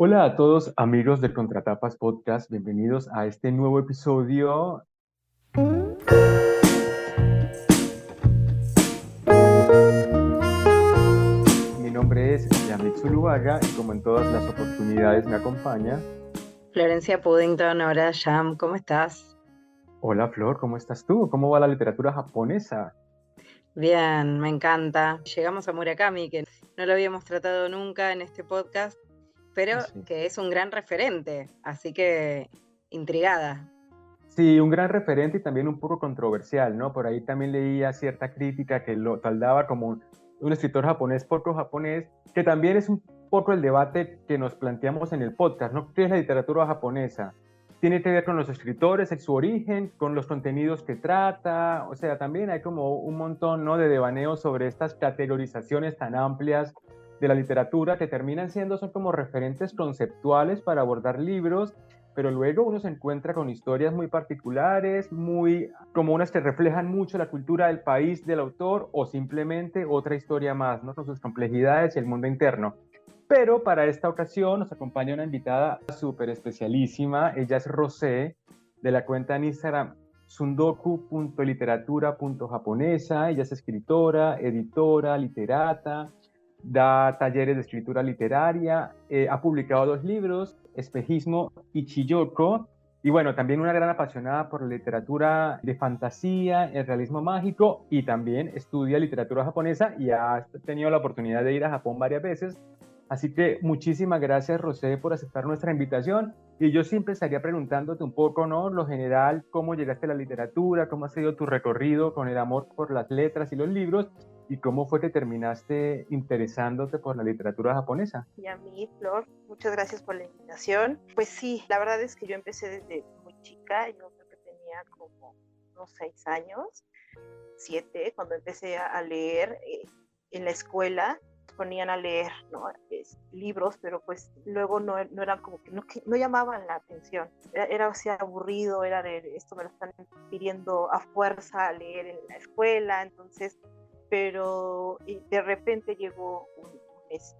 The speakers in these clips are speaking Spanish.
Hola a todos amigos de Contratapas Podcast, bienvenidos a este nuevo episodio. Mi nombre es Yamit Zuluaga y como en todas las oportunidades me acompaña. Florencia Puddington, ahora Jam, ¿cómo estás? Hola Flor, ¿cómo estás tú? ¿Cómo va la literatura japonesa? Bien, me encanta. Llegamos a Murakami, que no lo habíamos tratado nunca en este podcast, pero Sí. que es un gran referente, así que intrigada. Sí, un gran referente y también un poco controversial, ¿no? Por ahí también leía cierta crítica que lo taldaba como un escritor japonés poco japonés, que también es un poco el debate que nos planteamos en el podcast, ¿no? ¿Qué es la literatura japonesa? Tiene que ver con los escritores, en su origen, con los contenidos que trata, o sea, también hay como un montón, ¿no? De devaneos sobre estas categorizaciones tan amplias de la literatura que terminan siendo, son como referentes conceptuales para abordar libros, pero luego uno se encuentra con historias muy particulares, muy como unas que reflejan mucho la cultura del país del autor o simplemente otra historia más, ¿no? Con sus complejidades y el mundo interno. Pero para esta ocasión nos acompaña una invitada súper especialísima. Ella es Rosé, de la cuenta en Instagram sundoku.literatura.japonesa. Ella es escritora, editora, literata, da talleres de escritura literaria, ha publicado dos libros, Espejismo y Chiyoko, y bueno, también una gran apasionada por la literatura de fantasía, el realismo mágico, y también estudia literatura japonesa y ha tenido la oportunidad de ir a Japón varias veces. Así que muchísimas gracias, Rosé, por aceptar nuestra invitación. Y yo siempre estaría preguntándote un poco, ¿no? Lo general, cómo llegaste a la literatura, cómo ha sido tu recorrido con el amor por las letras y los libros, y cómo fue que terminaste interesándote por la literatura japonesa. Y a mí, Flor, muchas gracias por la invitación. Pues sí, la verdad es que yo empecé desde muy chica, yo creo que tenía como unos 6 años, 7, cuando empecé a leer en la escuela. Ponían a leer, ¿no? Libros, pero pues luego no eran como que no llamaban la atención. Era así aburrido, era de esto me lo están pidiendo a fuerza a leer en la escuela, entonces, pero de repente llegó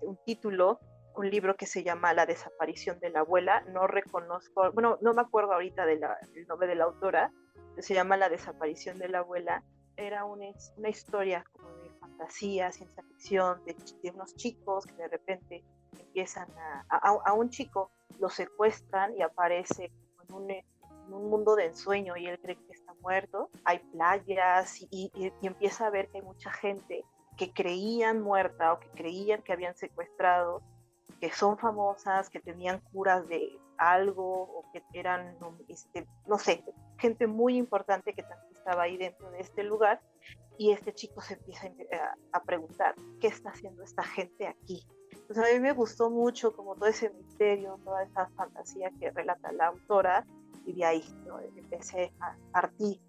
un título, un libro que se llama La desaparición de la abuela. No reconozco, bueno, no me acuerdo ahorita del nombre de la autora, se llama La desaparición de la abuela. Era una historia como de fantasía, ciencia ficción, de unos chicos que de repente empiezan a un chico lo secuestran y aparece en un mundo de ensueño y él cree que está muerto. Hay playas y empieza a ver que hay mucha gente que creían muerta o que creían que habían secuestrado, que son famosas, que tenían curas de algo o que eran, no sé, gente muy importante que también estaba ahí dentro de este lugar. Y este chico se empieza a preguntar, ¿qué está haciendo esta gente aquí? Entonces a mí me gustó mucho como todo ese misterio, toda esa fantasía que relata la autora, y de ahí, ¿no? Empecé a partir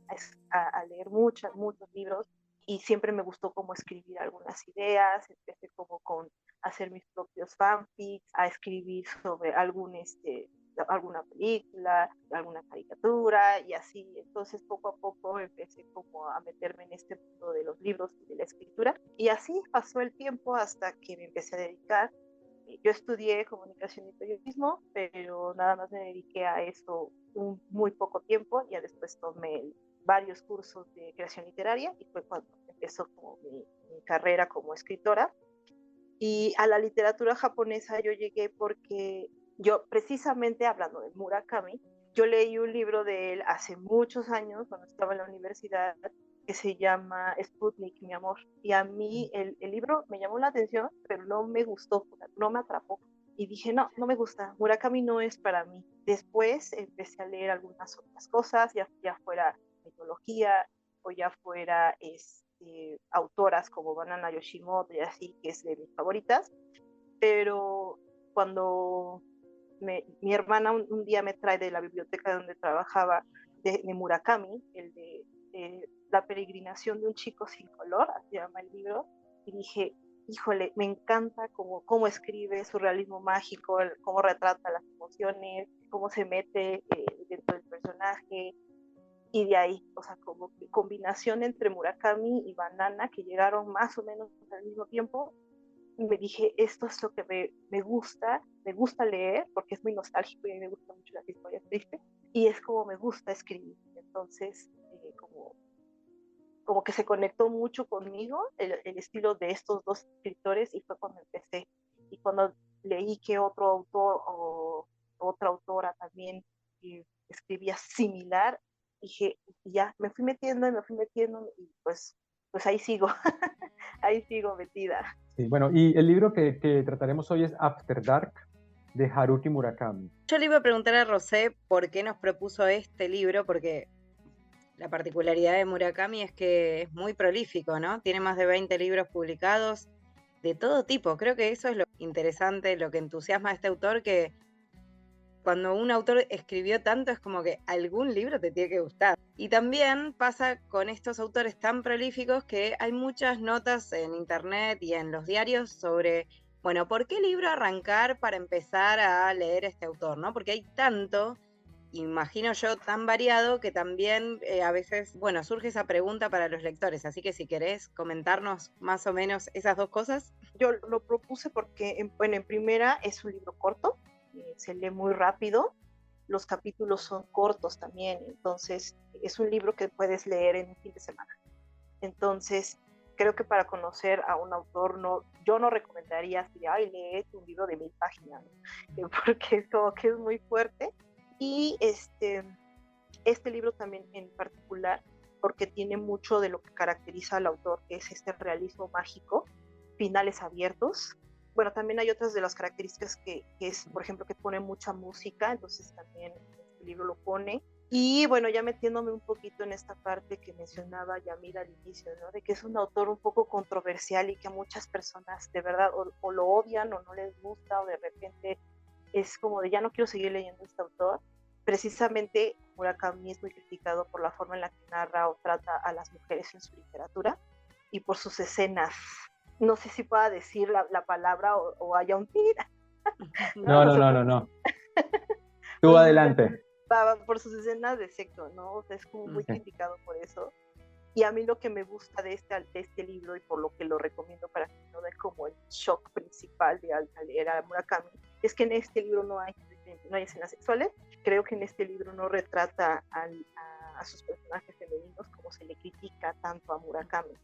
a leer muchos libros, y siempre me gustó como escribir algunas ideas. Empecé como con hacer mis propios fanfics, a escribir sobre alguna película, alguna caricatura y así. Entonces poco a poco empecé como a meterme en este mundo de los libros y de la escritura, y así pasó el tiempo hasta que me empecé a dedicar. Yo estudié comunicación y periodismo, pero nada más me dediqué a eso muy poco tiempo. Ya después tomé varios cursos de creación literaria y fue cuando empezó como mi carrera como escritora. Y a la literatura japonesa yo llegué porque yo, precisamente hablando de Murakami, yo leí un libro de él hace muchos años, cuando estaba en la universidad, que se llama Sputnik, mi amor. Y a mí el libro me llamó la atención, pero no me gustó, no me atrapó. Y dije, no, no me gusta, Murakami no es para mí. Después empecé a leer algunas otras cosas, ya fuera mitología o ya fuera autoras como Banana Yoshimoto y así, que es de mis favoritas. Pero cuando mi hermana un día me trae de la biblioteca donde trabajaba, de Murakami, de La peregrinación de un chico sin color, así se llama el libro, y dije, híjole, me encanta cómo escribe, su realismo mágico, cómo retrata las emociones, cómo se mete dentro del personaje. Y de ahí, o sea, como que combinación entre Murakami y Banana, que llegaron más o menos al mismo tiempo, me dije, esto es lo que me gusta leer, porque es muy nostálgico y a mí me gustan mucho las historias tristes, y es como me gusta escribir. Entonces, como que se conectó mucho conmigo el estilo de estos dos escritores y fue cuando empecé. Y cuando leí que otro autor o otra autora también escribía similar, dije, ya, me fui metiendo y pues ahí sigo, ahí sigo metida. Sí, bueno, y el libro que trataremos hoy es After Dark, de Haruki Murakami. Yo le iba a preguntar a Rosé por qué nos propuso este libro, porque la particularidad de Murakami es que es muy prolífico, ¿no? Tiene más de 20 libros publicados de todo tipo. Creo que eso es lo interesante, lo que entusiasma a este autor, que cuando un autor escribió tanto es como que algún libro te tiene que gustar. Y también pasa con estos autores tan prolíficos que hay muchas notas en internet y en los diarios sobre, bueno, ¿por qué libro arrancar para empezar a leer este autor, ¿no? Porque hay tanto, imagino yo, tan variado que también a veces, bueno, surge esa pregunta para los lectores. Así que si querés comentarnos más o menos esas dos cosas. Yo lo propuse porque, en primera, es un libro corto, se lee muy rápido, los capítulos son cortos también, entonces es un libro que puedes leer en un fin de semana. Entonces, creo que para conocer a un autor, yo no recomendaría así, ay, lee un libro de 1000 páginas, porque es como que es muy fuerte. Y este libro también en particular, porque tiene mucho de lo que caracteriza al autor, que es este realismo mágico, finales abiertos. Bueno, también hay otras de las características que es, por ejemplo, que pone mucha música, entonces también este libro lo pone. Y bueno, ya metiéndome un poquito en esta parte que mencionaba Yamil al inicio, ¿no? De que es un autor un poco controversial y que a muchas personas de verdad o lo odian o no les gusta o de repente es como de ya no quiero seguir leyendo a este autor. Precisamente Murakami es muy criticado por la forma en la que narra o trata a las mujeres en su literatura y por sus escenas. No sé si pueda decir la palabra o haya un tira. No. Tú adelante. Por sus escenas de sexo, ¿no? O sea, es como muy criticado por eso. Y a mí lo que me gusta de este libro y por lo que lo recomiendo para que no den como el shock principal de al leer a Murakami, es que en este libro no hay escenas sexuales. Creo que en este libro no retrata a sus personajes femeninos como se le critica tanto a Murakami.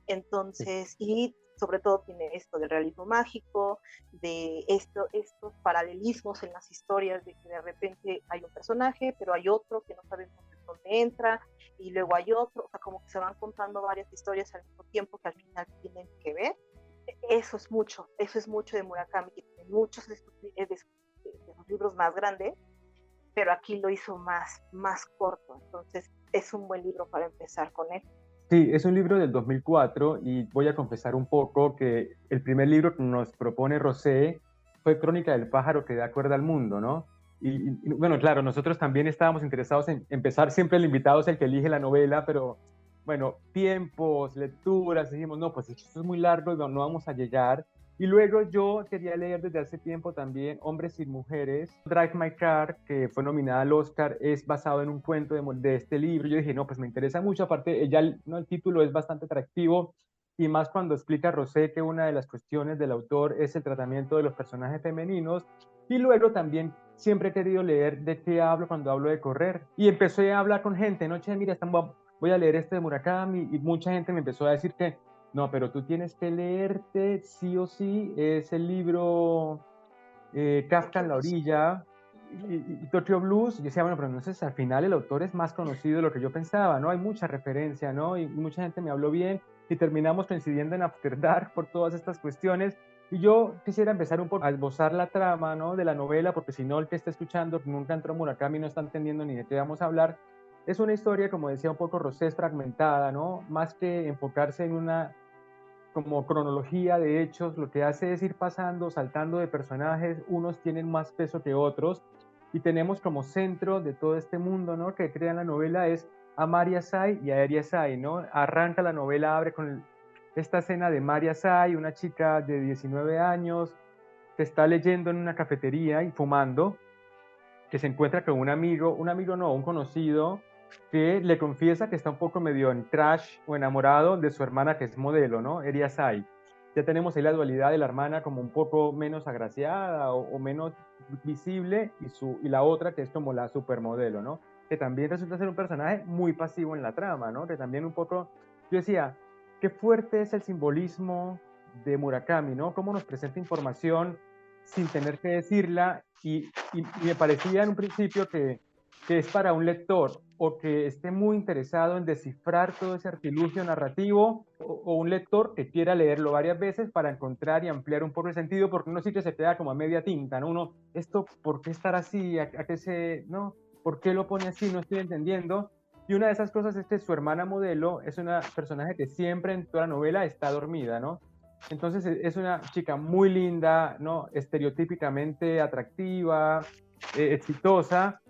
Entonces, y sobre todo tiene esto del realismo mágico, de estos paralelismos en las historias, de que de repente hay un personaje, pero hay otro que no sabemos dónde entra, y luego hay otro, o sea, como que se van contando varias historias al mismo tiempo que al final tienen que ver. Eso es mucho de Murakami, que tiene muchos de sus libros más grandes, pero aquí lo hizo más corto, entonces es un buen libro para empezar con él. Sí, es un libro del 2004 y voy a confesar un poco que el primer libro que nos propone Rosé fue Crónica del pájaro que da cuerda al mundo, ¿no? Y bueno, claro, nosotros también estábamos interesados en empezar, siempre el invitado es el que elige la novela, pero bueno, tiempos, lecturas, dijimos, no, pues esto es muy largo y no vamos a llegar. Y luego yo quería leer desde hace tiempo también Hombres y Mujeres. Drive My Car, que fue nominada al Oscar, es basado en un cuento de este libro. Yo dije, no, pues me interesa mucho. Aparte, ya el título es bastante atractivo y más cuando explica Rosé que una de las cuestiones del autor es el tratamiento de los personajes femeninos. Y luego también siempre he querido leer de qué hablo cuando hablo de correr. Y empecé a hablar con gente, ¿no? Che, mira, voy a leer este de Murakami y mucha gente me empezó a decir que no, pero tú tienes que leerte sí o sí, es el libro Kafka en la orilla y Tokyo Blues. Yo decía, bueno, pero entonces al final el autor es más conocido de lo que yo pensaba, ¿no? Hay mucha referencia, ¿no? Y mucha gente me habló bien y terminamos coincidiendo en After Dark por todas estas cuestiones. Y yo quisiera empezar un poco a esbozar la trama, ¿no? De la novela, porque si no, el que está escuchando, que nunca entró Murakami, no está entendiendo ni de qué vamos a hablar. Es una historia, como decía un poco Rosé, fragmentada, ¿no? Más que enfocarse en una como cronología de hechos, lo que hace es ir pasando, saltando de personajes, unos tienen más peso que otros, y tenemos como centro de todo este mundo, ¿no?, que crea la novela es a Maria Sai y a Eria Sai, ¿no? Arranca la novela, abre con esta escena de Maria Sai, una chica de 19 años, que está leyendo en una cafetería y fumando, que se encuentra con un conocido, que le confiesa que está un poco medio en crash o enamorado de su hermana que es modelo, ¿no? Eria Sai. ya tenemos ahí la dualidad de la hermana como un poco menos agraciada o menos visible y la otra que es como la supermodelo, ¿no? Que también resulta ser un personaje muy pasivo en la trama, ¿no? Que también un poco, yo decía, qué fuerte es el simbolismo de Murakami, ¿no? Cómo nos presenta información sin tener que decirla y me parecía en un principio que es para un lector o que esté muy interesado en descifrar todo ese artilugio narrativo o un lector que quiera leerlo varias veces para encontrar y ampliar un poco el sentido, porque uno sí que se queda como a media tinta, ¿no? Uno, esto, ¿por qué estar así? ¿A qué se, no? ¿Por qué lo pone así? No estoy entendiendo. Y una de esas cosas es que su hermana modelo es una personaje que siempre en toda la novela está dormida, ¿no? Entonces es una chica muy linda, ¿no? Estereotípicamente atractiva, exitosa,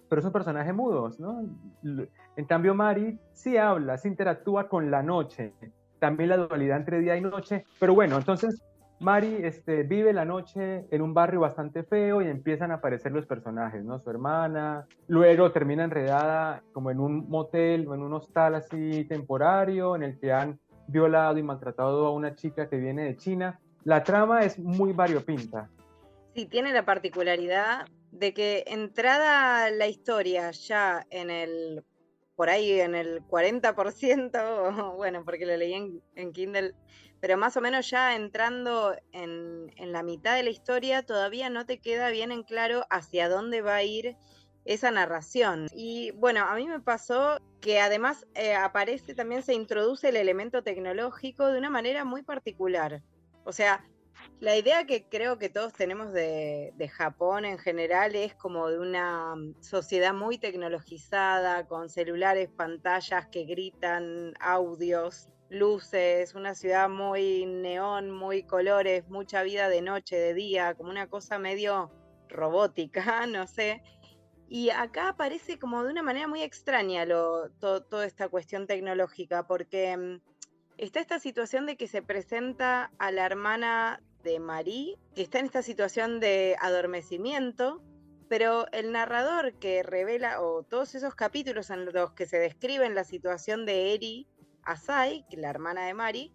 pero es un personaje mudo, ¿no? En cambio, Mari sí habla, sí interactúa con la noche, también la dualidad entre día y noche, pero bueno, entonces Mari vive la noche en un barrio bastante feo y empiezan a aparecer los personajes, ¿no? Su hermana, luego termina enredada como en un motel o en un hostal así temporario en el que han violado y maltratado a una chica que viene de China. La trama es muy variopinta. Sí, tiene la particularidad de que entrada la historia ya por ahí en el 40%, bueno, porque lo leí en Kindle, pero más o menos ya entrando en la mitad de la historia, todavía no te queda bien en claro hacia dónde va a ir esa narración. Y bueno, a mí me pasó que además aparece, también se introduce el elemento tecnológico de una manera muy particular. O sea, la idea que creo que todos tenemos de Japón en general es como de una sociedad muy tecnologizada, con celulares, pantallas que gritan, audios, luces, una ciudad muy neón, muy colores, mucha vida de noche, de día, como una cosa medio robótica, no sé. Y acá aparece como de una manera muy extraña toda esta cuestión tecnológica, porque está esta situación de que se presenta a la hermana de Marie, que está en esta situación de adormecimiento, pero el narrador que revela, o todos esos capítulos en los que se describen la situación de Eri Asai, que es la hermana de Mari,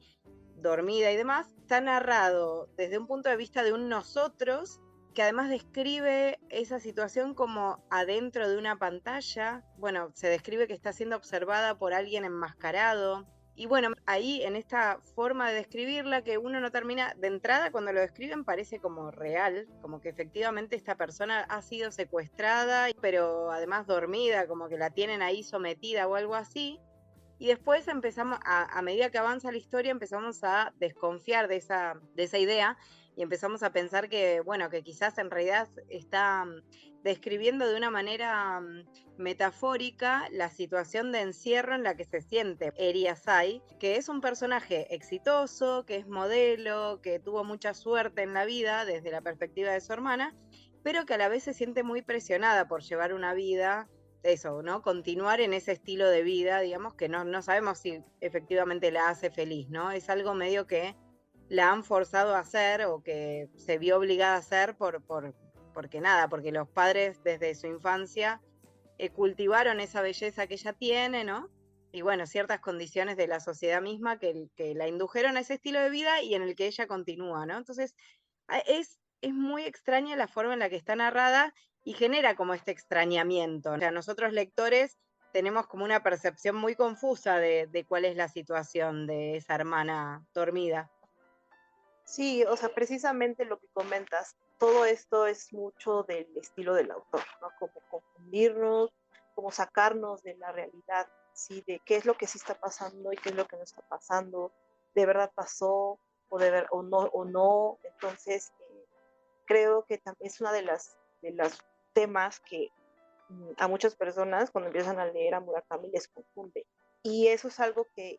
dormida y demás, está narrado desde un punto de vista de un nosotros que además describe esa situación como adentro de una pantalla. Bueno, se describe que está siendo observada por alguien enmascarado. Y bueno, ahí en esta forma de describirla que uno no termina, de entrada cuando lo describen parece como real, como que efectivamente esta persona ha sido secuestrada, pero además dormida, como que la tienen ahí sometida o algo así. Y después empezamos, a medida que avanza la historia, empezamos a desconfiar de esa idea y empezamos a pensar que, bueno, que quizás en realidad está describiendo de una manera metafórica la situación de encierro en la que se siente Eri Asai, que es un personaje exitoso, que es modelo, que tuvo mucha suerte en la vida desde la perspectiva de su hermana, pero que a la vez se siente muy presionada por llevar una vida eso, ¿no? Continuar en ese estilo de vida, digamos, que no sabemos si efectivamente la hace feliz, ¿no? Es algo medio que la han forzado a hacer o que se vio obligada a hacer porque nada, porque los padres desde su infancia cultivaron esa belleza que ella tiene, ¿no? Y bueno, ciertas condiciones de la sociedad misma que la indujeron a ese estilo de vida y en el que ella continúa, ¿no? Entonces, es muy extraña la forma en la que está narrada y genera como este extrañamiento. O sea, nosotros lectores tenemos como una percepción muy confusa de cuál es la situación de esa hermana dormida. Sí, o sea, precisamente lo que comentas, todo esto es mucho del estilo del autor, ¿no? Como confundirnos, como sacarnos de la realidad, ¿sí? De qué es lo que sí está pasando y qué es lo que no está pasando, de verdad pasó o no. Entonces, creo que es una de las temas que a muchas personas cuando empiezan a leer a Murakami les confunde. Y eso es algo que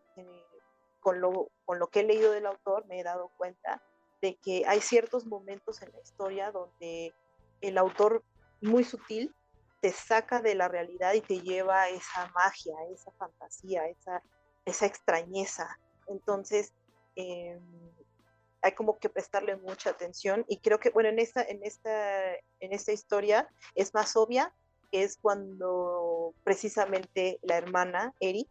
con lo que he leído del autor me he dado cuenta de que hay ciertos momentos en la historia donde el autor muy sutil te saca de la realidad y te lleva a esa magia, a esa fantasía, esa extrañeza. Entonces, hay como que prestarle mucha atención y creo que, bueno, en esta historia es más obvia, que es cuando precisamente la hermana, Eri,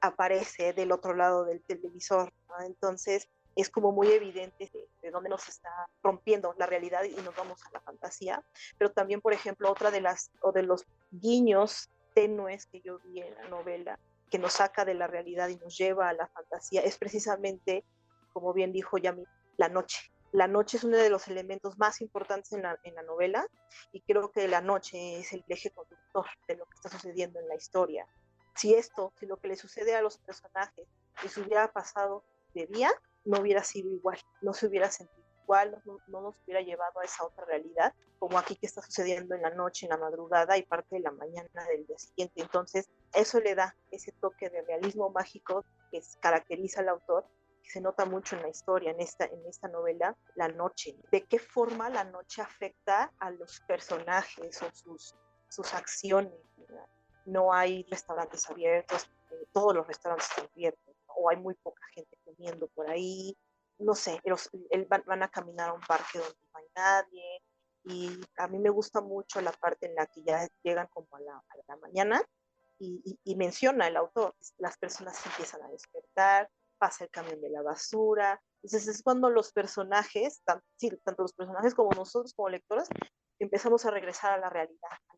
aparece del otro lado del televisor, ¿no? Entonces es como muy evidente de dónde nos está rompiendo la realidad y nos vamos a la fantasía. Pero también, por ejemplo, otra de las o de los guiños tenues que yo vi en la novela que nos saca de la realidad y nos lleva a la fantasía es precisamente, como bien dijo Yami, la noche. La noche es uno de los elementos más importantes en la novela, y creo que la noche es el eje conductor de lo que está sucediendo en la historia. Si lo que le sucede a los personajes les hubiera pasado de día, no hubiera sido igual, no se hubiera sentido igual, no nos hubiera llevado a esa otra realidad, como aquí que está sucediendo en la noche, en la madrugada y parte de la mañana del día siguiente. Entonces, eso le da ese toque de realismo mágico que caracteriza al autor, que se nota mucho en la historia, en esta novela, la noche. ¿De qué forma la noche afecta a los personajes o sus acciones? No hay restaurantes abiertos, todos los restaurantes están abiertos, ¿no? O hay muy poca gente comiendo por ahí, no sé, van a caminar a un parque donde no hay nadie, y a mí me gusta mucho la parte en la que ya llegan como a la mañana, y menciona el autor, las personas se empiezan a despertar, pasa el camión de la basura. Entonces es cuando los personajes, tanto los personajes como nosotros como lectores, empezamos a regresar a la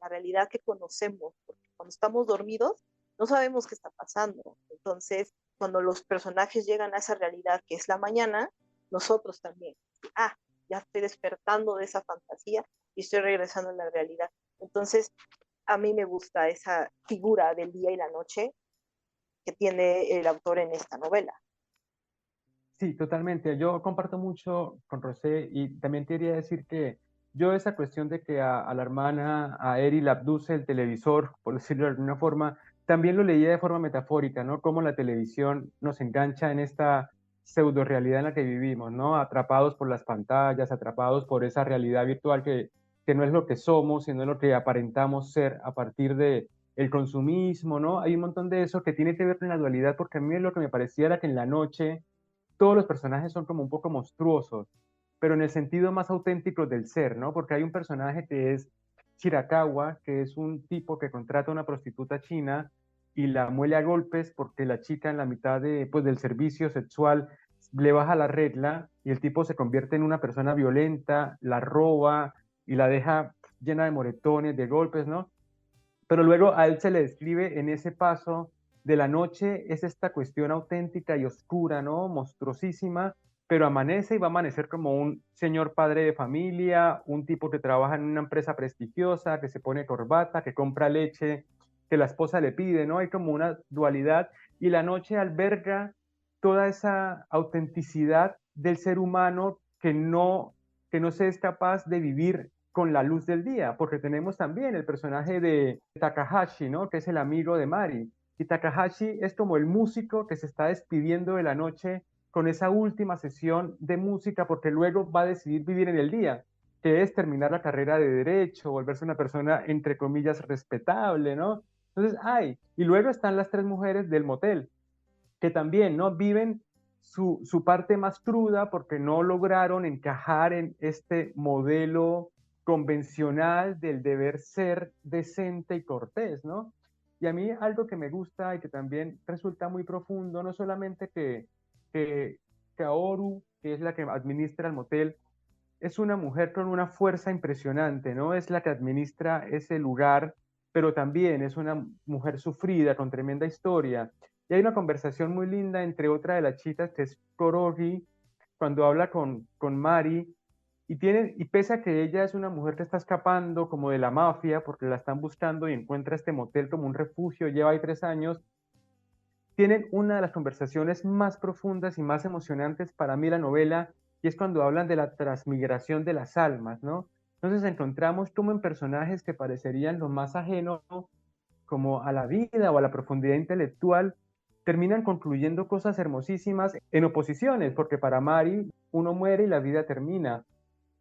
realidad que conocemos, porque cuando estamos dormidos no sabemos qué está pasando. Entonces, cuando los personajes llegan a esa realidad que es la mañana, nosotros también, ya estoy despertando de esa fantasía y estoy regresando a la realidad. Entonces, a mí me gusta esa figura del día y la noche que tiene el autor en esta novela. Sí, totalmente. Yo comparto mucho con Rosé y también te quería decir que yo esa cuestión de que a la hermana, a Eri la abduce el televisor, por decirlo de alguna forma, también lo leía de forma metafórica, ¿no? Cómo la televisión nos engancha en esta pseudo realidad en la que vivimos, ¿no? Atrapados por las pantallas, atrapados por esa realidad virtual que no es lo que somos, sino lo que aparentamos ser a partir de el consumismo, ¿no? Hay un montón de eso que tiene que ver con la dualidad, porque a mí lo que me parecía era que en la noche todos los personajes son como un poco monstruosos, pero en el sentido más auténtico del ser, ¿no? Porque hay un personaje que es Shirakawa, que es un tipo que contrata a una prostituta china y la muele a golpes porque la chica en la mitad pues, del servicio sexual le baja la regla y el tipo se convierte en una persona violenta, la roba y la deja llena de moretones, de golpes, ¿no? Pero luego a él se le describe en ese paso de la noche, es esta cuestión auténtica y oscura, ¿no? Monstruosísima, pero amanece y va a amanecer como un señor padre de familia, un tipo que trabaja en una empresa prestigiosa, que se pone corbata, que compra leche, que la esposa le pide, ¿no? Hay como una dualidad y la noche alberga toda esa autenticidad del ser humano que no se es capaz de vivir con la luz del día, porque tenemos también el personaje de Takahashi, ¿no? Que es el amigo de Mari. Y Takahashi es como el músico que se está despidiendo de la noche con esa última sesión de música, porque luego va a decidir vivir en el día, que es terminar la carrera de derecho, volverse una persona, entre comillas, respetable, ¿no? Entonces, y luego están las tres mujeres del motel, que también, ¿no? Viven su parte más cruda porque no lograron encajar en este modelo convencional del deber ser decente y cortés, ¿no? Y a mí algo que me gusta y que también resulta muy profundo, no solamente que Kaoru, que es la que administra el motel, es una mujer con una fuerza impresionante, ¿no? Es la que administra ese lugar, pero también es una mujer sufrida, con tremenda historia. Y hay una conversación muy linda entre otra de las chicas, que es Korogi, cuando habla con Mari, y pese a que ella es una mujer que está escapando como de la mafia, porque la están buscando y encuentra este motel como un refugio, lleva ahí 3 años, tienen una de las conversaciones más profundas y más emocionantes para mí la novela, y es cuando hablan de la transmigración de las almas, ¿no? Entonces encontramos como en personajes que parecerían lo más ajeno como a la vida o a la profundidad intelectual, terminan concluyendo cosas hermosísimas en oposiciones, porque para Mari uno muere y la vida termina,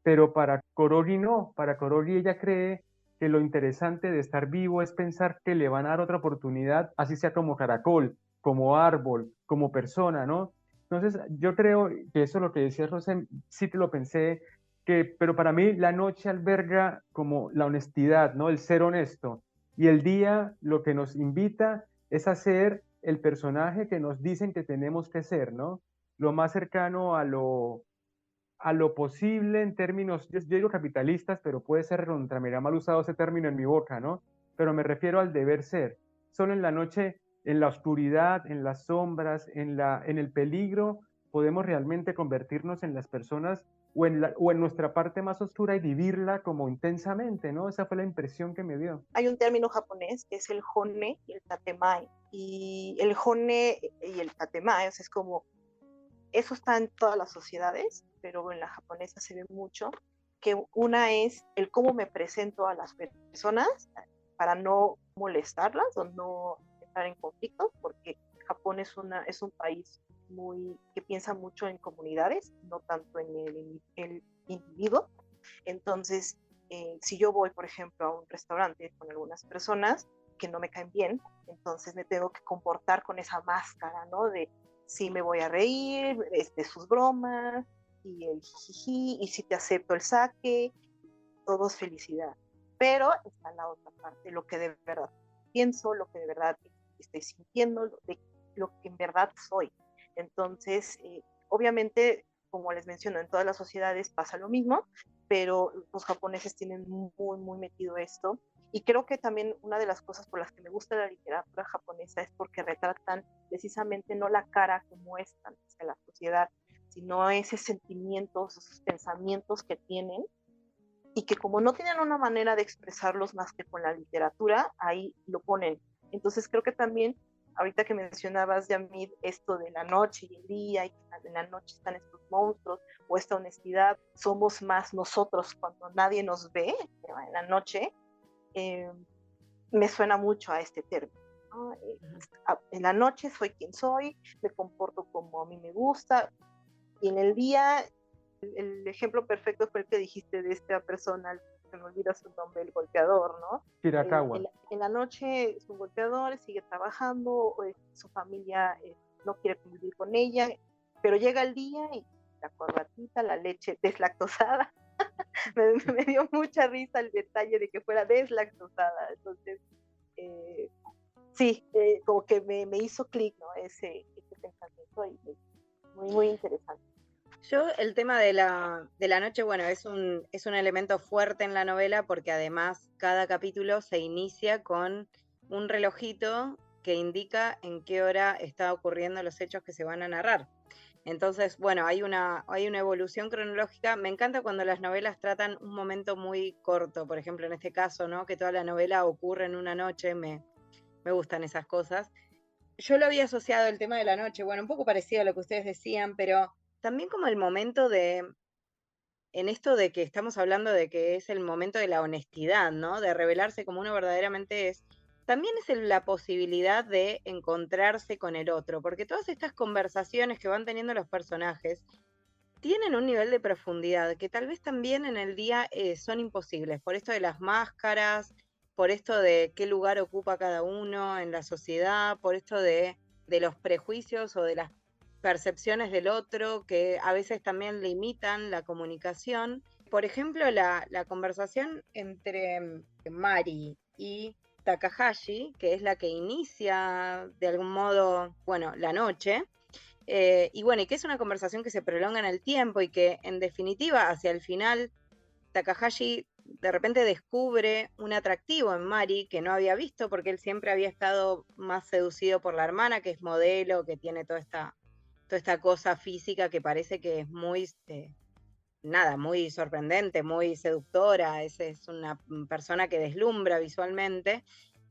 pero para Korogi no, para Korogi ella cree que lo interesante de estar vivo es pensar que le van a dar otra oportunidad, así sea como caracol, como árbol, como persona, ¿no? Entonces, yo creo que eso lo que decía Rosem, sí te lo pensé, pero para mí la noche alberga como la honestidad, ¿no? El ser honesto. Y el día lo que nos invita es a ser el personaje que nos dicen que tenemos que ser, ¿no? Lo más cercano a lo posible en términos, yo digo capitalistas, pero puede ser contra, me mal usado ese término en mi boca, ¿no? Pero me refiero al deber ser. Solo en la noche, en la oscuridad, en las sombras, en el peligro, podemos realmente convertirnos en las personas o en nuestra parte más oscura y vivirla como intensamente, ¿no? Esa fue la impresión que me dio. Hay un término japonés que es el hone y el tatemae. Y el hone y el tatemae, o sea, es como, eso está en todas las sociedades, pero en la japonesa se ve mucho, que una es el cómo me presento a las personas para no molestarlas o no estar en conflictos, porque Japón es un país que piensa mucho en comunidades, no tanto en el individuo. Entonces, si yo voy, por ejemplo, a un restaurante con algunas personas que no me caen bien, entonces me tengo que comportar con esa máscara, ¿no? De si me voy a reír, de sus bromas, y el jiji, y si te acepto el saque, todo es felicidad. Pero está la otra parte, lo que de verdad pienso, lo que de verdad estoy sintiendo, lo que en verdad soy. Entonces, obviamente, como les menciono, en todas las sociedades pasa lo mismo, pero los japoneses tienen muy metido esto. Y creo que también una de las cosas por las que me gusta la literatura japonesa es porque retratan precisamente no la cara que muestran hacia la sociedad, sino esos sentimientos, esos pensamientos que tienen y que como no tienen una manera de expresarlos más que con la literatura, ahí lo ponen. Entonces creo que también, ahorita que mencionabas, Yamid, esto de la noche y el día, y que en la noche están estos monstruos, o esta honestidad, somos más nosotros cuando nadie nos ve en la noche, me suena mucho a este término, ¿no? En la noche soy quien soy, me comporto como a mí me gusta, y en el día el ejemplo perfecto fue el que dijiste de esta persona, se me olvida su nombre, el golpeador, ¿no? Hirakawa. En la noche es un golpeador, sigue trabajando, su familia no quiere convivir con ella, pero llega el día y la corbatita, la leche deslactosada, me dio mucha risa el detalle de que fuera deslactosada, entonces sí, como que me hizo clic, ¿no? Ese pensamiento y muy interesante. Yo el tema de la noche, bueno, es un elemento fuerte en la novela porque además cada capítulo se inicia con un relojito que indica en qué hora está ocurriendo los hechos que se van a narrar. Entonces, bueno, hay una evolución cronológica. Me encanta cuando las novelas tratan un momento muy corto, por ejemplo, en este caso, ¿no? Que toda la novela ocurre en una noche, me gustan esas cosas. Yo lo había asociado el tema de la noche, bueno, un poco parecido a lo que ustedes decían, pero también como el momento en esto de que estamos hablando de que es el momento de la honestidad, ¿no? De revelarse como uno verdaderamente es. También es la posibilidad de encontrarse con el otro, porque todas estas conversaciones que van teniendo los personajes tienen un nivel de profundidad que tal vez también en el día son imposibles, por esto de las máscaras, por esto de qué lugar ocupa cada uno en la sociedad, por esto de los prejuicios o de las percepciones del otro que a veces también limitan la comunicación. Por ejemplo, la conversación entre Mari y Takahashi, que es la que inicia de algún modo, bueno, la noche, y bueno, y que es una conversación que se prolonga en el tiempo y que en definitiva hacia el final Takahashi de repente descubre un atractivo en Mari que no había visto porque él siempre había estado más seducido por la hermana, que es modelo, que tiene toda esta cosa física que parece que es muy, nada, muy sorprendente, muy seductora, es una persona que deslumbra visualmente.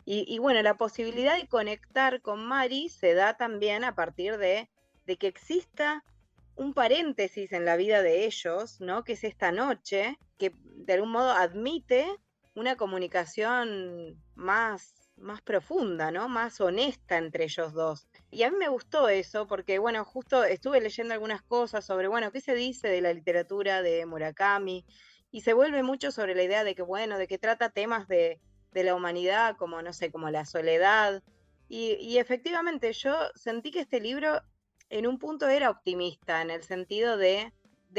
Y bueno, la posibilidad de conectar con Mari se da también a partir de que exista un paréntesis en la vida de ellos, ¿no? Que es esta noche, que de algún modo admite una comunicación más profunda, ¿no? Más honesta entre ellos dos. Y a mí me gustó eso porque, bueno, justo estuve leyendo algunas cosas sobre, bueno, qué se dice de la literatura de Murakami, y se vuelve mucho sobre la idea de que, bueno, de que trata temas de la humanidad, como, no sé, como la soledad. Y efectivamente yo sentí que este libro en un punto era optimista, en el sentido de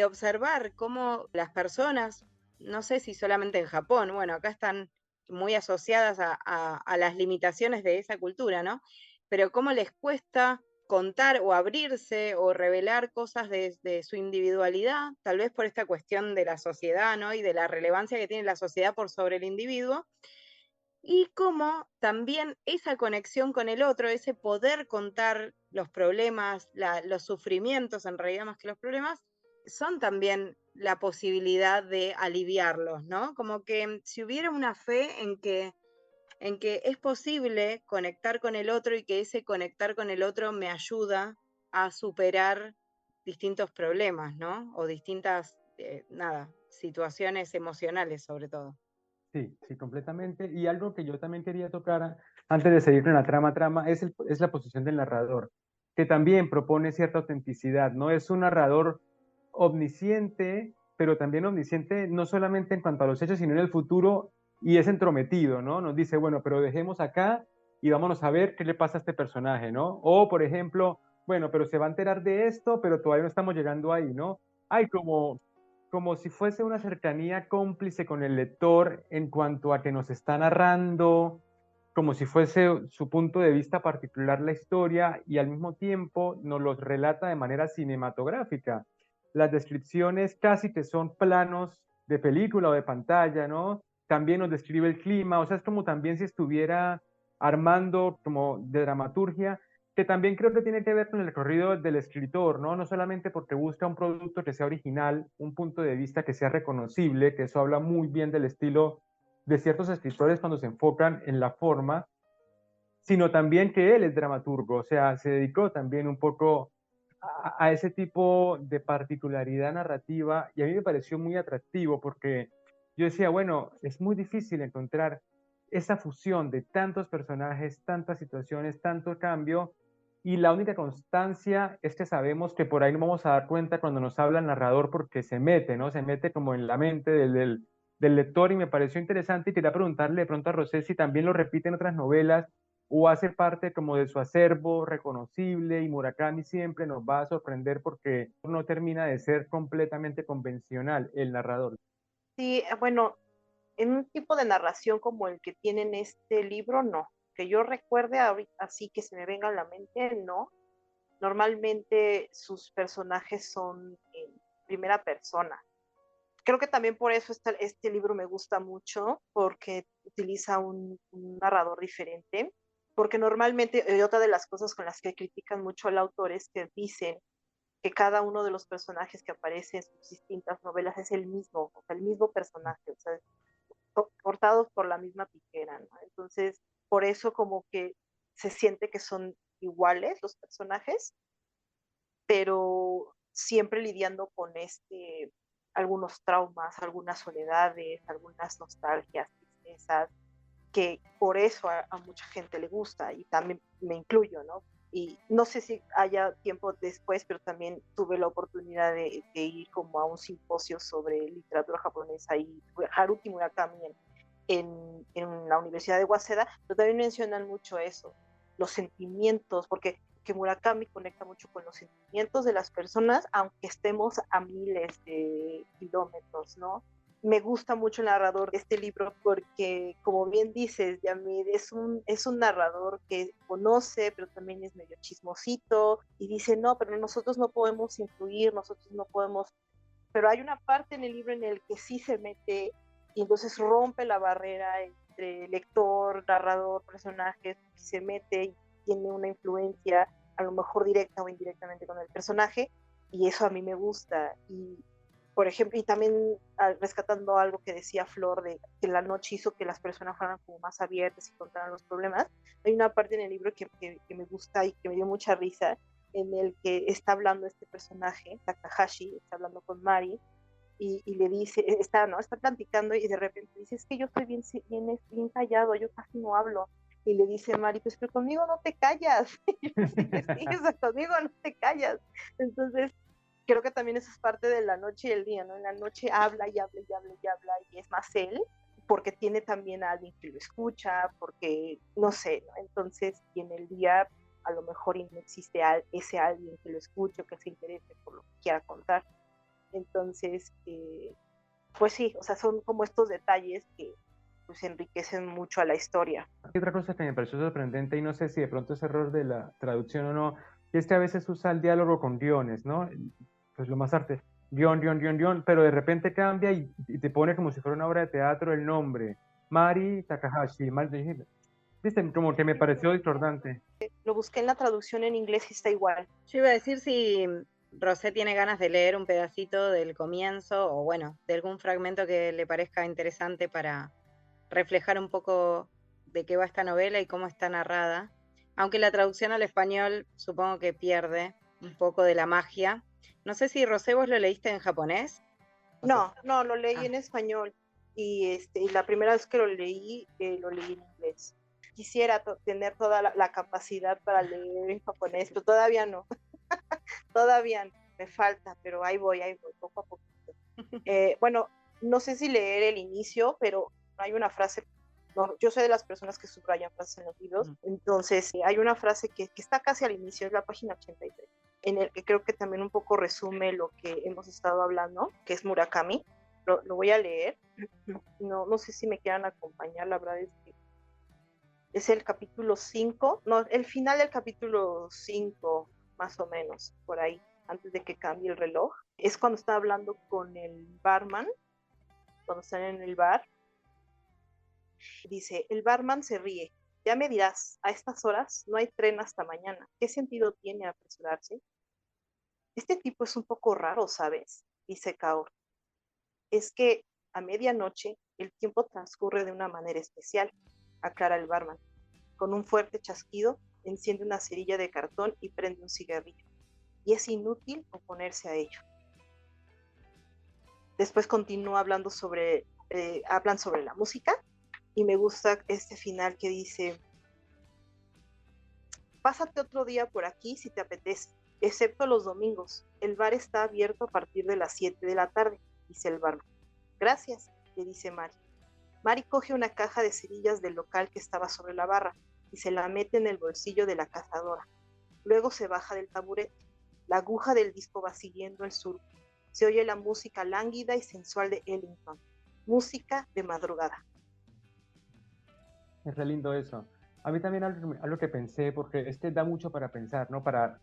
observar cómo las personas, no sé si solamente en Japón, bueno, acá están muy asociadas a las limitaciones de esa cultura, ¿no? pero cómo les cuesta contar o abrirse o revelar cosas de su individualidad, tal vez por esta cuestión de la sociedad, ¿no? Y de la relevancia que tiene la sociedad por sobre el individuo, y cómo también esa conexión con el otro, ese poder contar los problemas, los sufrimientos, en realidad más que los problemas, son también la posibilidad de aliviarlos, ¿no? Como que si hubiera una fe en que es posible conectar con el otro y que ese conectar con el otro me ayuda a superar distintos problemas, ¿no? O distintas, nada, situaciones emocionales sobre todo. Sí, sí, completamente. Y algo que yo también quería tocar antes de seguir con la trama, es la posición del narrador, que también propone cierta autenticidad, ¿no? Es un narrador omnisciente, pero también omnisciente no solamente en cuanto a los hechos, sino en el futuro, y es entrometido, ¿no? Nos dice, bueno, pero dejemos acá y vámonos a ver qué le pasa a este personaje, ¿no? O, por ejemplo, bueno, pero se va a enterar de esto, pero todavía no estamos llegando ahí, ¿no? Hay como si fuese una cercanía cómplice con el lector en cuanto a que nos está narrando, como si fuese su punto de vista particular la historia y al mismo tiempo nos los relata de manera cinematográfica. Las descripciones casi que son planos de película o de pantalla, ¿no? También nos describe el clima, o sea, es como también si estuviera armando como de dramaturgia, que también creo que tiene que ver con el recorrido del escritor, ¿no? No solamente porque busca un producto que sea original, un punto de vista que sea reconocible, que eso habla muy bien del estilo de ciertos escritores cuando se enfocan en la forma, sino también que él es dramaturgo, o sea, se dedicó también un poco a ese tipo de particularidad narrativa y a mí me pareció muy atractivo porque yo decía, bueno, es muy difícil encontrar esa fusión de tantos personajes, tantas situaciones, tanto cambio y la única constancia es que sabemos que por ahí nos vamos a dar cuenta cuando nos habla el narrador porque se mete, ¿no? Se mete como en la mente del lector y me pareció interesante y quería preguntarle de pronto a Rosé si también lo repite en otras novelas o hace parte como de su acervo reconocible y Murakami siempre nos va a sorprender porque no termina de ser completamente convencional el narrador. Sí, bueno, en un tipo de narración como el que tienen este libro, no. Que yo recuerde ahorita, así que se me venga a la mente, no. Normalmente sus personajes son en primera persona. Creo que también por eso este libro me gusta mucho, porque utiliza un narrador diferente, porque normalmente, otra de las cosas con las que critican mucho al autor es que dicen que cada uno de los personajes que aparece en sus distintas novelas es el mismo, o sea, el mismo personaje, o sea, cortados por la misma tijera, ¿no? Entonces, por eso como que se siente que son iguales los personajes, pero siempre lidiando con algunos traumas, algunas soledades, algunas nostalgias, tristezas, que por eso a mucha gente le gusta y también me incluyo, ¿no? Y no sé si haya tiempo después, pero también tuve la oportunidad de ir como a un simposio sobre literatura japonesa y Haruki Murakami en la Universidad de Waseda, pero también mencionan mucho eso, los sentimientos, porque que Murakami conecta mucho con los sentimientos de las personas, aunque estemos a miles de kilómetros, ¿no? Me gusta mucho el narrador de este libro porque, como bien dices, Yamid, es un narrador que conoce, pero también es medio chismosito y dice, no, pero nosotros no podemos influir, nosotros no podemos, pero hay una parte en el libro en el que sí se mete y entonces rompe la barrera entre lector, narrador, personajes, se mete y tiene una influencia a lo mejor directa o indirectamente con el personaje y eso a mí me gusta y por ejemplo, y también rescatando algo que decía Flor de que la noche hizo que las personas fueran como más abiertas y contaran los problemas, hay una parte en el libro que me gusta y que me dio mucha risa, en el que está hablando este personaje, Takahashi, está hablando con Mari, y le dice, está, ¿no? Está platicando y de repente dice, es que yo estoy bien callado, yo casi no hablo. Y le dice Mari, pues pero conmigo no te callas. Y yo sí, sí, o sea, conmigo no te callas. Entonces, creo que también eso es parte de la noche y el día, ¿no? En la noche habla y habla y habla y habla y es más él, porque tiene también a alguien que lo escucha, porque, no sé, ¿no? Entonces, y en el día a lo mejor no existe ese alguien que lo escuche o que se interese por lo que quiera contar. Entonces, pues sí, o sea, son como estos detalles pues enriquecen mucho a la historia. Hay otra cosa que me pareció sorprendente, y no sé si de pronto es error de la traducción o no, y es que a veces usa el diálogo con guiones, ¿no? Pues lo más arte, guión, guión, guión, guión, pero de repente cambia y te pone como si fuera una obra de teatro el nombre, Mari Takahashi, viste, como que me pareció discordante. Lo busqué en la traducción en inglés y está igual. Yo iba a decir si Rosé tiene ganas de leer un pedacito del comienzo o bueno, de algún fragmento que le parezca interesante para reflejar un poco de qué va esta novela y cómo está narrada. Aunque la traducción al español supongo que pierde un poco de la magia. No sé si Rosé vos lo leíste en japonés. No, lo leí en español y la primera vez que lo leí en inglés. Quisiera tener toda la capacidad para leer en japonés, pero todavía no. Todavía me falta, pero ahí voy, poco a poco. Bueno, no sé si leer el inicio, pero hay una frase, no, yo soy de las personas que subrayan frases en los libros, entonces hay una frase que está casi al inicio, es la página 83, en el que creo que también un poco resume lo que hemos estado hablando, que es Murakami. Lo voy a leer, no sé si me quieran acompañar, la verdad es que es el capítulo 5, no, el final del capítulo 5, más o menos, por ahí, antes de que cambie el reloj. Es cuando está hablando con el barman, cuando están en el bar. Dice, el barman se ríe. Ya me dirás, a estas horas no hay tren hasta mañana. ¿Qué sentido tiene apresurarse? Este tipo es un poco raro, ¿sabes? Dice Kaor. Es que a medianoche el tiempo transcurre de una manera especial, aclara el barman. Con un fuerte chasquido, enciende una cerilla de cartón y prende un cigarrillo. Y es inútil oponerse a ello. Después continúa hablando hablan sobre la música, y me gusta este final que dice, pásate otro día por aquí si te apetece, excepto los domingos. El bar está abierto a partir de las 7 de la tarde, dice el barman. Gracias, le dice Mari. Mari coge una caja de cerillas del local que estaba sobre la barra y se la mete en el bolsillo de la cazadora. Luego se baja del taburete. La aguja del disco va siguiendo el surco. Se oye la música lánguida y sensual de Ellington. Música de madrugada. Es re lindo eso. A mí también algo que pensé, porque es que da mucho para pensar, ¿no? Para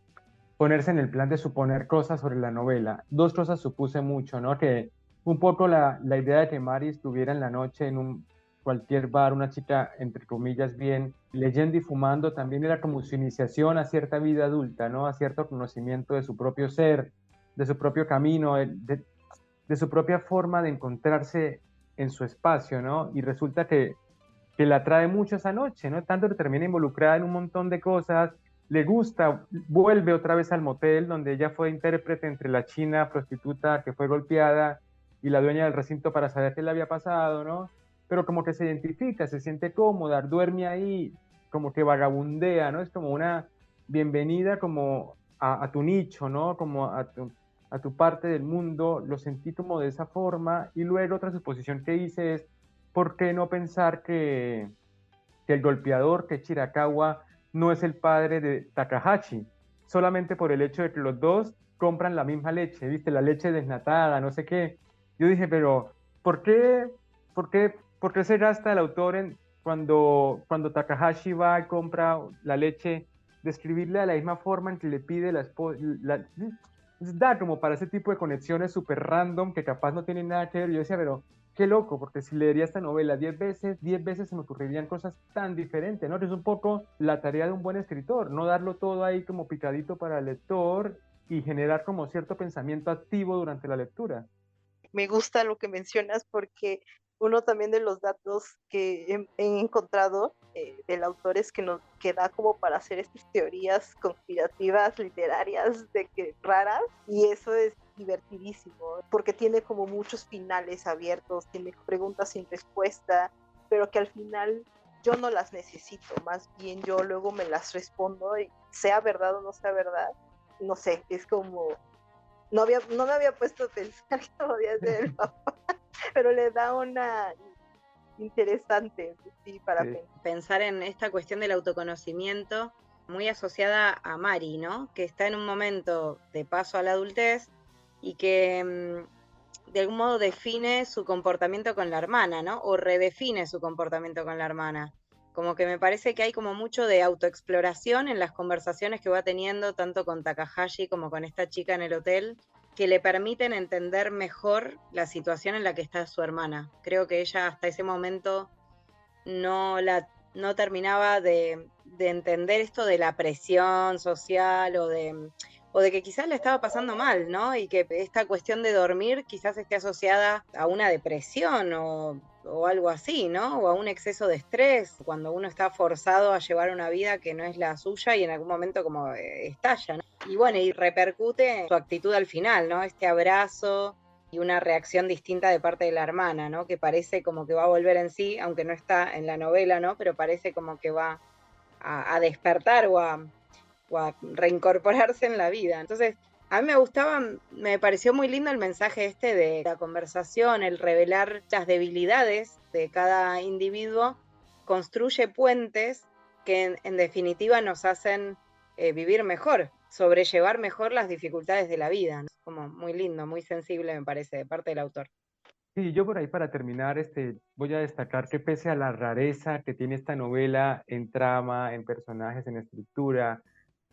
ponerse en el plan de suponer cosas sobre la novela. Dos cosas supuse mucho, ¿no? Que un poco la idea de que Mari estuviera en la noche en cualquier bar, una chica, entre comillas, bien, leyendo y fumando, también era como su iniciación a cierta vida adulta, ¿no? A cierto conocimiento de su propio ser, de su propio camino, de su propia forma de encontrarse en su espacio, ¿no? Y resulta que la atrae mucho esa noche, ¿no? Tanto que termina involucrada en un montón de cosas, le gusta, vuelve otra vez al motel donde ella fue intérprete entre la china prostituta que fue golpeada y la dueña del recinto para saber qué le había pasado, ¿no? Pero como que se identifica, se siente cómoda, duerme ahí, como que vagabundea, ¿no? Es como una bienvenida como a tu nicho, ¿no? Como a tu parte del mundo, lo sentí como de esa forma. Y luego otra suposición que hice es, ¿por qué no pensar que el golpeador, que Chirakawa, no es el padre de Takahashi? Solamente por el hecho de que los dos compran la misma leche, ¿viste? La leche desnatada, no sé qué. Yo dije, pero ¿por qué, por qué se gasta el autor cuando Takahashi va y compra la leche, de escribirle de la misma forma en que le pide la esposa? Da como para ese tipo de conexiones súper random que capaz no tienen nada que ver. Yo decía, pero qué loco, porque si leería esta novela 10 veces se me ocurrirían cosas tan diferentes, ¿no? Que es un poco la tarea de un buen escritor, no darlo todo ahí como picadito para el lector y generar como cierto pensamiento activo durante la lectura. Me gusta lo que mencionas porque uno también de los datos que he encontrado del autor es que da como para hacer estas teorías conspirativas literarias raras, y eso es divertidísimo porque tiene como muchos finales abiertos, tiene preguntas sin respuesta, pero que al final yo no las necesito, más bien yo luego me las respondo, y sea verdad o no sea verdad, no sé, es como no me había puesto a pensar que podía ser el papá, pero le da una interesante, sí, para pensar en esta cuestión del autoconocimiento muy asociada a Mari, ¿no? Que está en un momento de paso a la adultez y que de algún modo define su comportamiento con la hermana, ¿no? O redefine su comportamiento con la hermana. Como que me parece que hay como mucho de autoexploración en las conversaciones que va teniendo tanto con Takahashi como con esta chica en el hotel, que le permiten entender mejor la situación en la que está su hermana. Creo que ella hasta ese momento no terminaba de entender esto de la presión social o de que quizás le estaba pasando mal, ¿no? Y que esta cuestión de dormir quizás esté asociada a una depresión o algo así, ¿no? O a un exceso de estrés, cuando uno está forzado a llevar una vida que no es la suya y en algún momento como estalla, ¿no? Y bueno, y repercute en su actitud al final, ¿no? Este abrazo y una reacción distinta de parte de la hermana, ¿no? Que parece como que va a volver en sí, aunque no está en la novela, ¿no? Pero parece como que va a despertar o a reincorporarse en la vida. Entonces, a mí me gustaba, me pareció muy lindo el mensaje este de la conversación, el revelar las debilidades de cada individuo, construye puentes que en definitiva nos hacen vivir mejor, sobrellevar mejor las dificultades de la vida, ¿no? Como muy lindo, muy sensible me parece, de parte del autor. Sí, yo por ahí para terminar, voy a destacar que pese a la rareza que tiene esta novela en trama, en personajes, en estructura,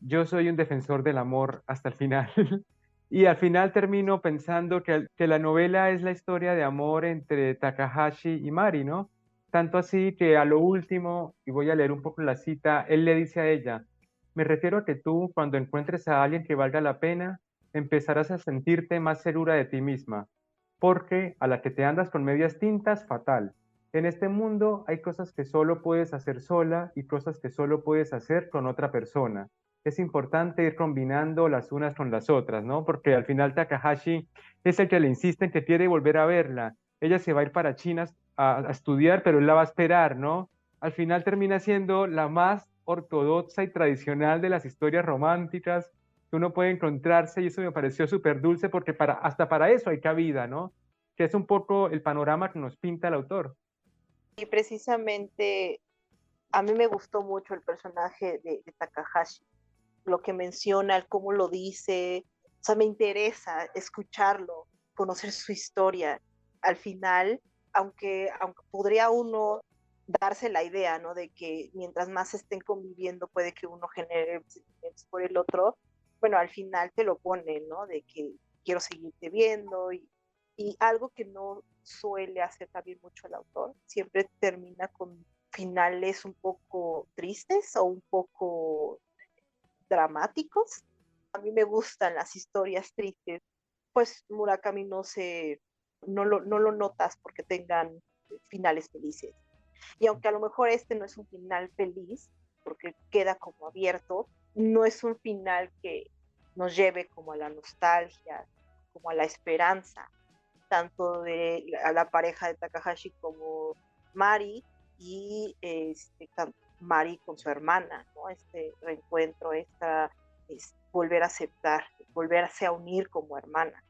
yo soy un defensor del amor hasta el final. Y al final termino pensando que la novela es la historia de amor entre Takahashi y Mari, ¿no? Tanto así que a lo último, y voy a leer un poco la cita, él le dice a ella, me refiero a que tú, cuando encuentres a alguien que valga la pena, empezarás a sentirte más segura de ti misma porque a la que te andas con medias tintas, fatal. En este mundo hay cosas que solo puedes hacer sola y cosas que solo puedes hacer con otra persona. Es importante ir combinando las unas con las otras, ¿no? Porque al final Takahashi es el que le insiste en que quiere volver a verla. Ella se va a ir para China a estudiar, pero él la va a esperar, ¿no? Al final termina siendo la más ortodoxa y tradicional de las historias románticas que uno puede encontrarse y eso me pareció súper dulce porque hasta para eso hay cabida, ¿no? Que es un poco el panorama que nos pinta el autor. Y precisamente a mí me gustó mucho el personaje de Takahashi, lo que menciona, el cómo lo dice, o sea, me interesa escucharlo, conocer su historia. Al final, aunque podría uno darse la idea, ¿no? De que mientras más estén conviviendo puede que uno genere sentimientos por el otro, bueno, al final te lo pone, ¿no? De que quiero seguirte viendo y algo que no suele hacer también mucho el autor, siempre termina con finales un poco tristes o un poco dramáticos. A mí me gustan las historias tristes, pues Murakami no lo notas porque tengan finales felices. Y aunque a lo mejor este no es un final feliz, porque queda como abierto, no es un final que nos lleve como a la nostalgia, como a la esperanza, tanto de a la pareja de Takahashi como Mari y Mari con su hermana, ¿no? Este reencuentro, volver a aceptar, volverse a unir como hermana.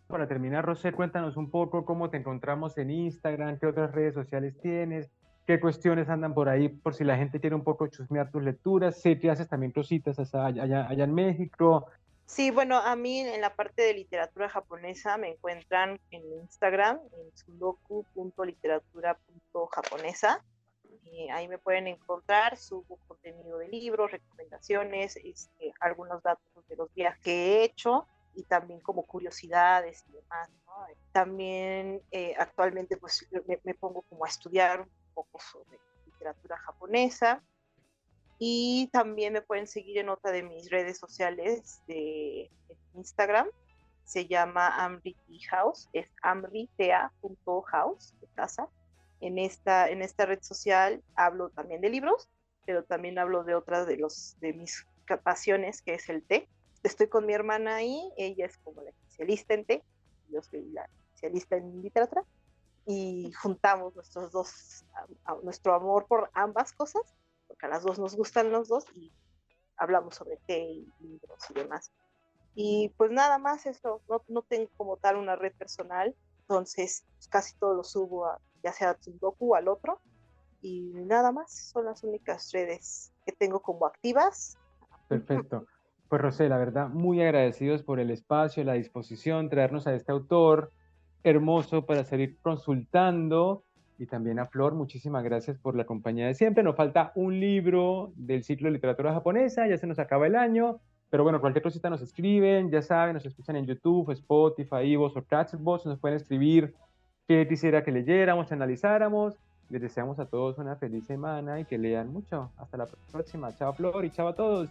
Para terminar, Rosé, cuéntanos un poco cómo te encontramos en Instagram, qué otras redes sociales tienes, qué cuestiones andan por ahí, por si la gente quiere un poco chusmear tus lecturas. Sé que haces también cositas allá en México. Sí, bueno, a mí en la parte de literatura japonesa me encuentran en Instagram, en sudoku.literatura.japonesa. Ahí me pueden encontrar, subo contenido de libros, recomendaciones, algunos datos de los viajes que he hecho y también como curiosidades y demás, ¿no? También actualmente pues me pongo como a estudiar un poco sobre literatura japonesa y también me pueden seguir en otra de mis redes sociales de Instagram. Se llama Amri Tea House, es amritea.house, de casa. En esta red social hablo también de libros, pero también hablo de otras de mis pasiones, que es el té. Estoy con mi hermana ahí, ella es como la especialista en té, yo soy la especialista en literatura, y juntamos nuestro amor por ambas cosas, porque a las dos nos gustan los dos, y hablamos sobre té y libros y demás. Y pues nada más eso, no tengo como tal una red personal, entonces pues, casi todo lo subo ya sea a Tsundoku o al otro, y nada más, son las únicas redes que tengo como activas. Perfecto. Pues Rosé, la verdad, muy agradecidos por el espacio, la disposición, traernos a este autor hermoso para seguir consultando. Y también a Flor, muchísimas gracias por la compañía de siempre. Nos falta un libro del ciclo de literatura japonesa, ya se nos acaba el año, pero bueno, cualquier cosita nos escriben, ya saben, nos escuchan en YouTube, Spotify, iVoox o Castbox, nos pueden escribir qué quisiera que leyéramos, analizáramos. Les deseamos a todos una feliz semana y que lean mucho. Hasta la próxima. Chao Flor y chao a todos.